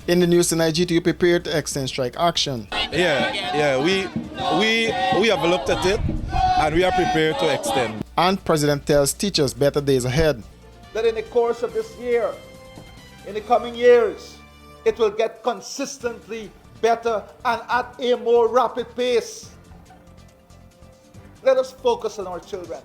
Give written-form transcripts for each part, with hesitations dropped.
In the news tonight, GTU prepared to extend strike action. We have looked at it and we are prepared to extend. And President tells teachers better days ahead. That in the course of this year, in the coming years, it will get consistently better and at a more rapid pace. Let us focus on our children.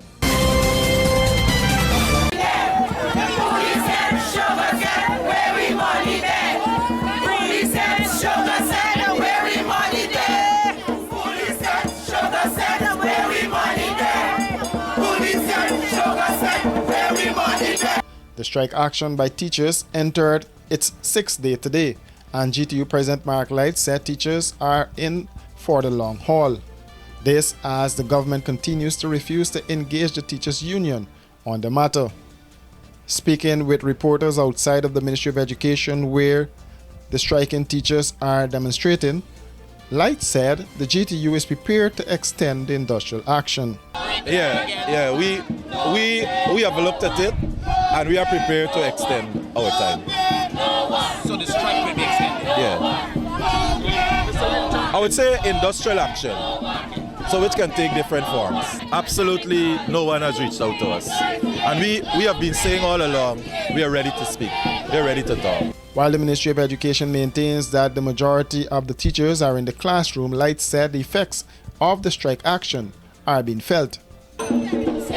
The strike action by teachers entered its sixth day today, and GTU President Mark Light said teachers are in for the long haul. This as the government continues to refuse to engage the teachers' union on the matter. Speaking with reporters outside of the Ministry of Education where the striking teachers are demonstrating, Light said the GTU is prepared to extend the industrial action. We have looked at it and we are prepared to extend our time. So the strike will be extended? Yeah. I would say industrial action, so which can take different forms. Absolutely no one has reached out to us. And we have been saying all along, we are ready to speak, we are ready to talk. While the Ministry of Education maintains that the majority of the teachers are in the classroom, Light said the effects of the strike action are being felt.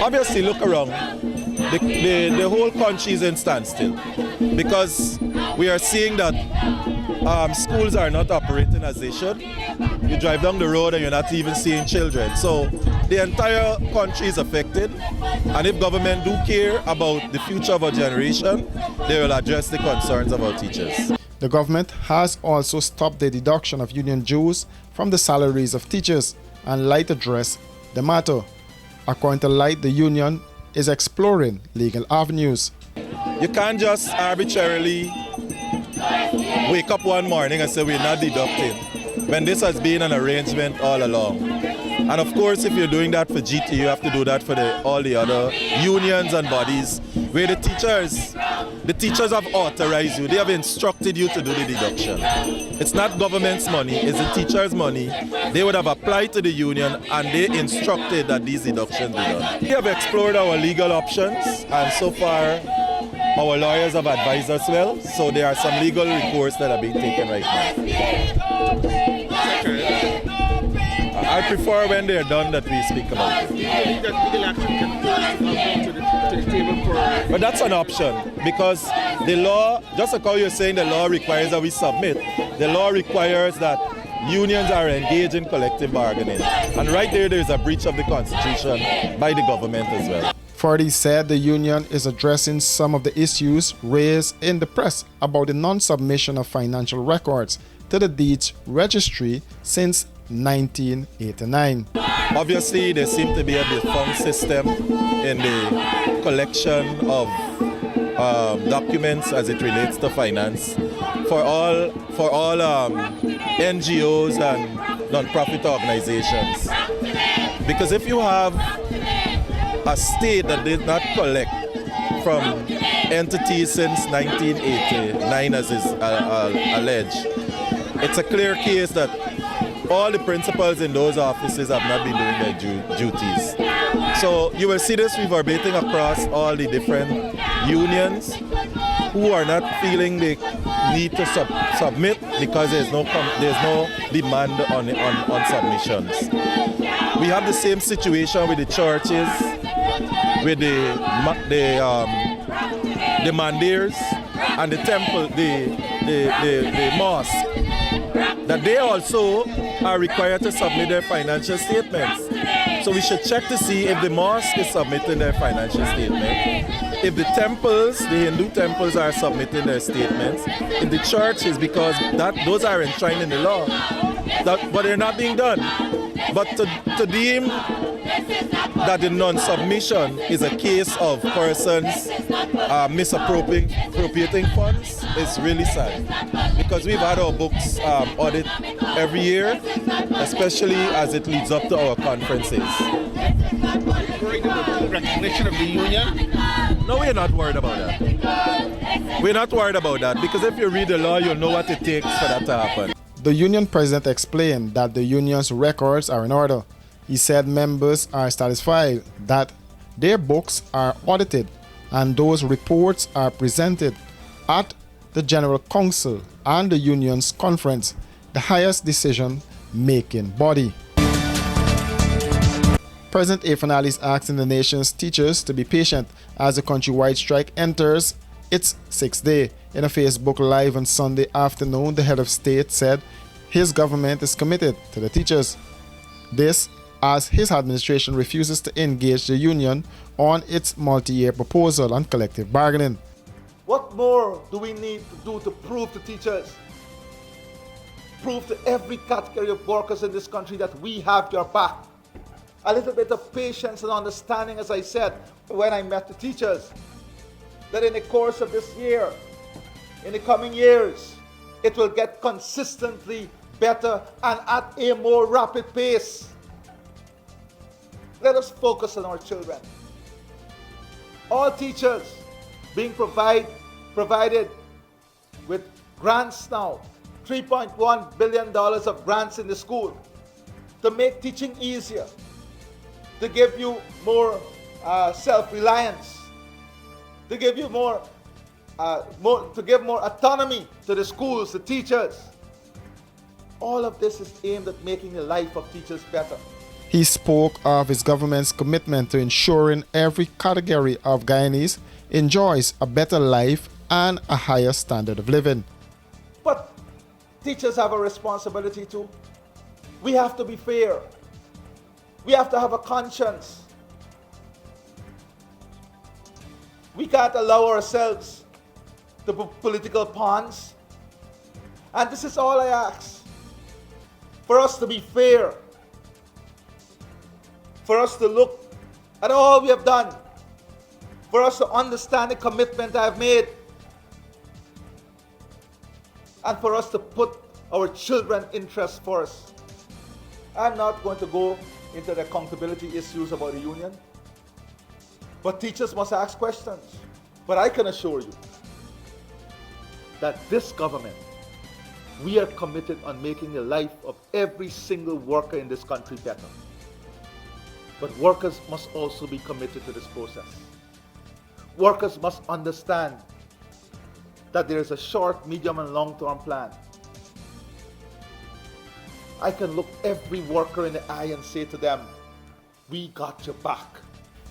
Obviously, look around. The whole country is in standstill because we are seeing that schools are not operating as they should. You drive down the road and you're not even seeing children. So the entire country is affected. And if government do care about the future of our generation, they will address the concerns of our teachers. The government has also stopped the deduction of union dues from the salaries of teachers, and Light addressed the matter. According to Light, the union is exploring legal avenues. You can't just arbitrarily wake up one morning and say we're not deducting when this has been an arrangement all along. And of course, if you're doing that for GT, you have to do that for all the other unions and bodies where the teachers have authorized you, they have instructed you to do the deduction. It's not government's money, it's the teachers' money. They would have applied to the union and they instructed that these deductions be done. We have explored our legal options and so far our lawyers have advised us well, so there are some legal recourse that are being taken right now. I prefer when they're done that we speak about it. But that's an option because the law, just like how you're saying the law requires that we submit, the law requires that unions are engaged in collective bargaining. And right there's a breach of the Constitution by the government as well. Fordy said the union is addressing some of the issues raised in the press about the non-submission of financial records to the deeds registry since 1989. Obviously, there seems to be a defunct system in the collection of documents as it relates to finance for all NGOs and non-profit organizations. Because if you have a state that did not collect from entities since 1989, as is alleged, it's a clear case that all the principals in those offices have not been doing their duties. So you will see this reverberating across all the different unions who are not feeling the need to submit because there's no demand on submissions. We have the same situation with the churches, with the mandirs and the temple, the mosque, that they also are required to submit their financial statements. So we should check to see if the mosque is submitting their financial statement, if the temples, the Hindu temples are submitting their statements, if the churches, because those are enshrined in the law, but they're not being done. But to deem that the non-submission is a case of persons misappropriating funds is really sad, because we've had our books audit every year, especially as it leads up to our conferences. Recognition of the union No, we're not worried about that. We're not worried about that because if you read the law, you'll know what it takes for that to happen. The union president explained that the union's records are in order. He said members are satisfied that their books are audited and those reports are presented at the General Council and the union's conference, the highest decision-making body. President Afanali is asking the nation's teachers to be patient as the countrywide strike enters its sixth day. In a Facebook Live on Sunday afternoon, the head of state said his government is committed to the teachers. This as his administration refuses to engage the union on its multi-year proposal on collective bargaining. What more do we need to do to prove to teachers, prove to every category of workers in this country that we have your back? A little bit of patience and understanding, as I said when I met the teachers, that in the course of this year, in the coming years, it will get consistently better and at a more rapid pace. Let us focus on our children. All teachers being provided with grants now, $3.1 billion of grants in the school to make teaching easier, to give you more self-reliance, to give you more autonomy to the schools, the teachers. All of this is aimed at making the life of teachers better. He spoke of his government's commitment to ensuring every category of Guyanese enjoys a better life and a higher standard of living. But teachers have a responsibility too. We have to be fair. We have to have a conscience. We can't allow ourselves to put political pawns. And this is all I ask. For us to be fair. For us to look at all we have done. For us to understand the commitment I have made. And for us to put our children's interests first. I'm not going to go into the accountability issues about the union. But teachers must ask questions. But I can assure you that this government, we are committed on making the life of every single worker in this country better. But workers must also be committed to this process. Workers must understand that there is a short, medium, and long-term plan. I can look every worker in the eye and say to them, we got your back.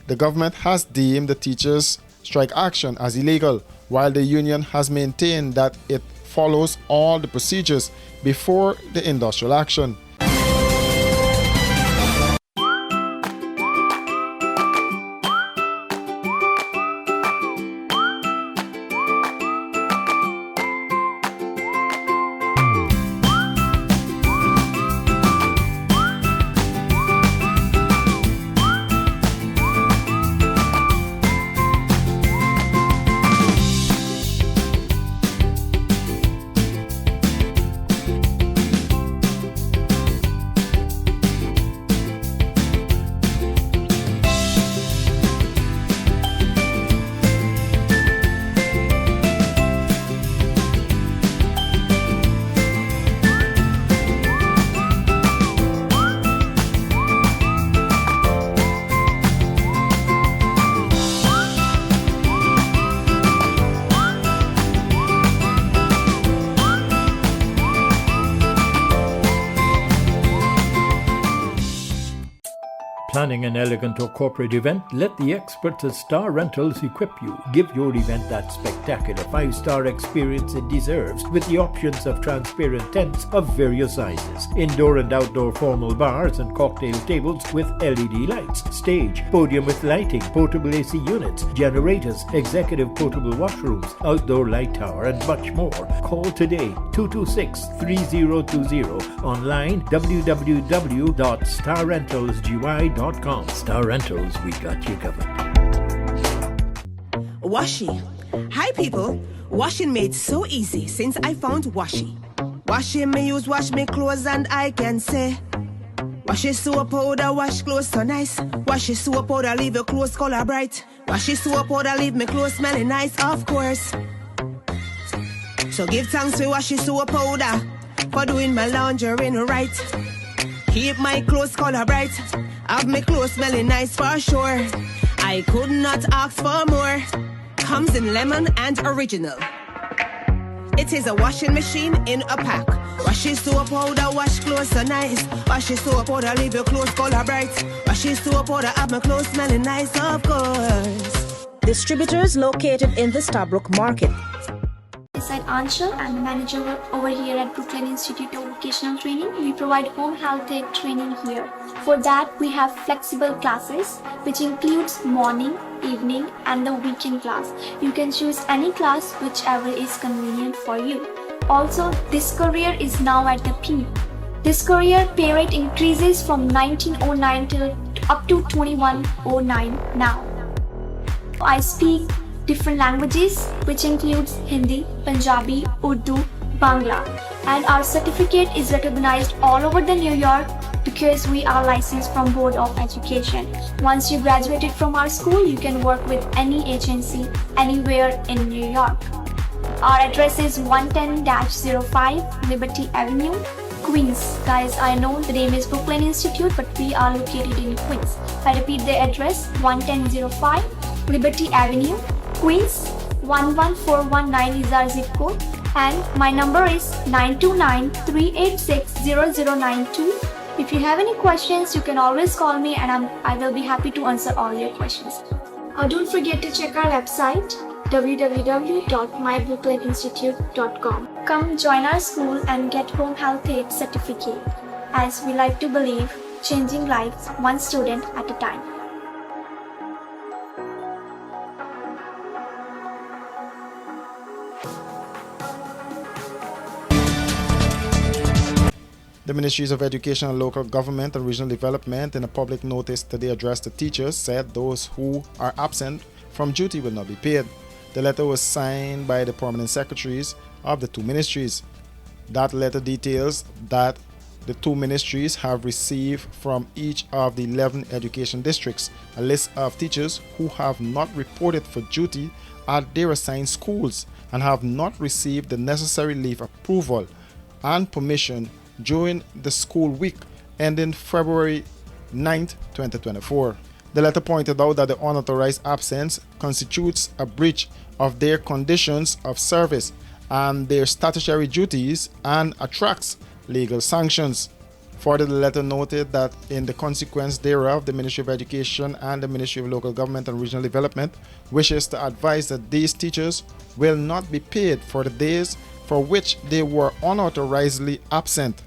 The government has deemed the teachers' strike action as illegal, while the union has maintained that it follows all the procedures before the industrial action. Planning an elegant or corporate event? Let the experts at Star Rentals equip you. Give your event that spectacular 5-star experience it deserves with the options of transparent tents of various sizes, indoor and outdoor formal bars and cocktail tables with LED lights, stage, podium with lighting, portable AC units, generators, executive portable washrooms, outdoor light tower and much more. Call today 226-3020, online www.starrentalsgy.com. Star Rentals, we got you covered. Washi. Hi people. Washing made so easy since I found Washi. Washing me use wash me clothes and I can say Wash your soap powder, wash clothes so nice. Wash your soap powder, leave your clothes color bright. Wash your soap powder, leave me clothes smelling nice, of course. So give thanks for wash your soap powder, for doing my laundry right. Keep my clothes color bright, have my clothes smelling nice for sure. I could not ask for more. Comes in lemon and original. It is a washing machine in a pack. Wash your soap powder, wash clothes so nice. Wash your soap powder, leave your clothes color bright. Wash your soap powder, have my clothes smelling nice, of course. Distributors located in the Starbrook Market. I'm Anshul. I'm the manager over here at Brooklyn Institute of Vocational Training. We provide home health aid training here. For that, we have flexible classes, which includes morning, evening, and the weekend class. You can choose any class, whichever is convenient for you. Also, this career is now at the peak. This career pay rate increases from 1909 till up to 2109 now. I speak different languages, which includes Hindi, Punjabi, Urdu, Bangla, and our certificate is recognized all over the New York because we are licensed from Board of Education. Once you graduated from our school, you can work with any agency anywhere in New York. Our address is 110-05 Liberty Avenue, Queens. Guys, I know the name is Brooklyn Institute, but we are located in Queens. I repeat the address, 110-05 Liberty Avenue, Queens. 11419 is our zip code, and my number is 929-386-0092. If you have any questions, you can always call me and I will be happy to answer all your questions. Don't forget to check our website www.myBrooklyninstitute.com. Come join our school and get home health aid certificate, as we like to believe changing lives one student at a time. The Ministries of Education and Local Government and Regional Development, in a public notice today addressed to teachers, said those who are absent from duty will not be paid. The letter was signed by the permanent secretaries of the two ministries. That letter details that the two ministries have received from each of the 11 education districts a list of teachers who have not reported for duty at their assigned schools and have not received the necessary leave approval and permission during the school week ending February 9, 2024. The letter pointed out that the unauthorized absence constitutes a breach of their conditions of service and their statutory duties and attracts legal sanctions. Further, the letter noted that in the consequence thereof, the Ministry of Education and the Ministry of Local Government and Regional Development wishes to advise that these teachers will not be paid for the days for which they were unauthorizedly absent.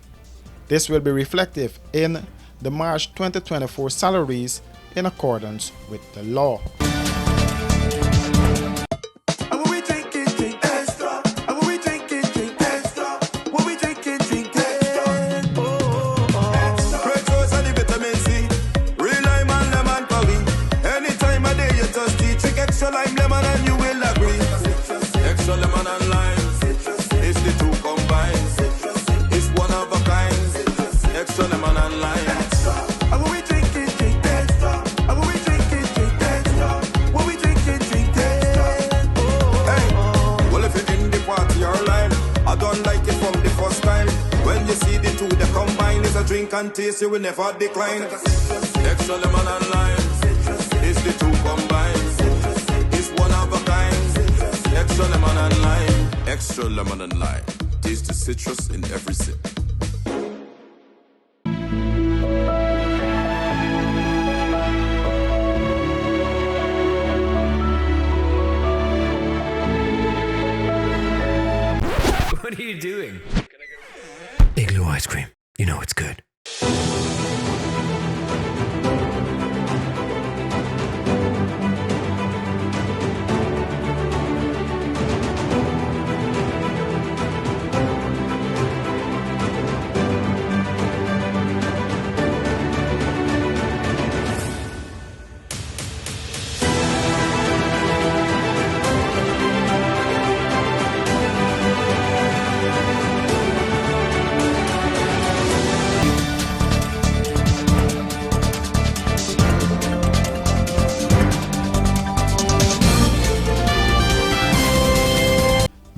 This will be reflective in the March 2024 salaries in accordance with the law. Drink and taste, you will never decline. Extra lemon and lime, it's the two combined. It's one of a kind. Extra lemon and lime, extra lemon and lime. Taste the citrus in every sip. What are you doing? Igloo ice cream. You know it's good.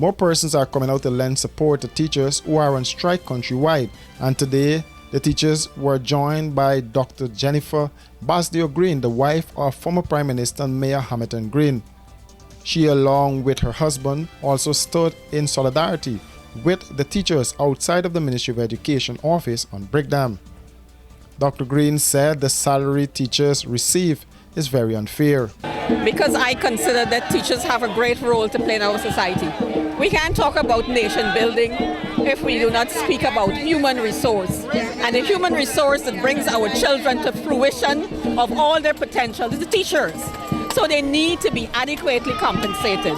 More persons are coming out to lend support to teachers who are on strike countrywide, and today the teachers were joined by Dr. Jennifer Basdeo Green, the wife of former Prime Minister Mayor Hamilton Green. She, along with her husband, also stood in solidarity with the teachers outside of the Ministry of Education office on Brickdam. Dr. Green said the salary teachers receive is very unfair. Because I consider that teachers have a great role to play in our society. We can't talk about nation building if we do not speak about human resource. And the human resource that brings our children to fruition of all their potential is the teachers. So they need to be adequately compensated.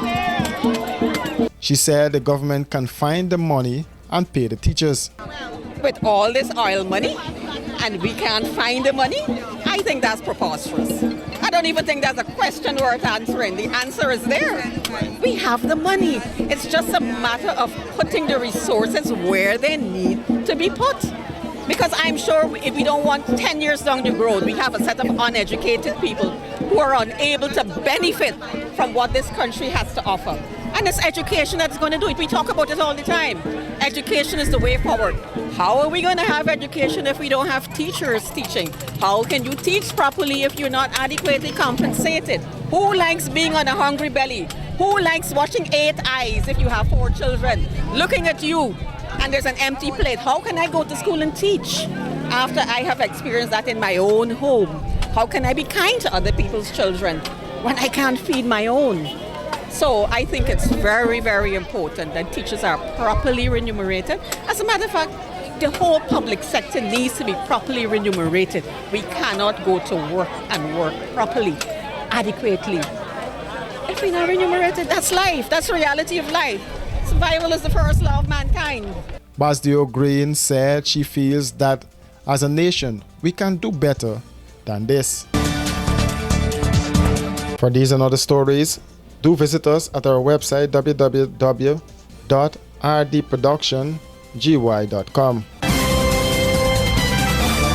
She said the government can find the money and pay the teachers. With all this oil money, and we can't find the money, I think that's preposterous. I don't even think that's a question worth answering. The answer is there. We have the money. It's just a matter of putting the resources where they need to be put. Because I'm sure if we don't want 10 years down the road, we have a set of uneducated people who are unable to benefit from what this country has to offer. And it's education that's going to do it. We talk about it all the time. Education is the way forward. How are we going to have education if we don't have teachers teaching? How can you teach properly if you're not adequately compensated? Who likes being on a hungry belly? Who likes watching 8 eyes if you have 4 children looking at you and there's an empty plate? How can I go to school and teach after I have experienced that in my own home? How can I be kind to other people's children when I can't feed my own? So I think it's very, very important that teachers are properly remunerated. As a matter of fact, the whole public sector needs to be properly remunerated. We cannot go to work and work properly, adequately. If we're not remunerated, that's life. That's the reality of life. Survival is the first law of mankind. Basdeo Green said she feels that as a nation, we can do better than this. For these and other stories, do visit us at our website www.rdproductiongy.com.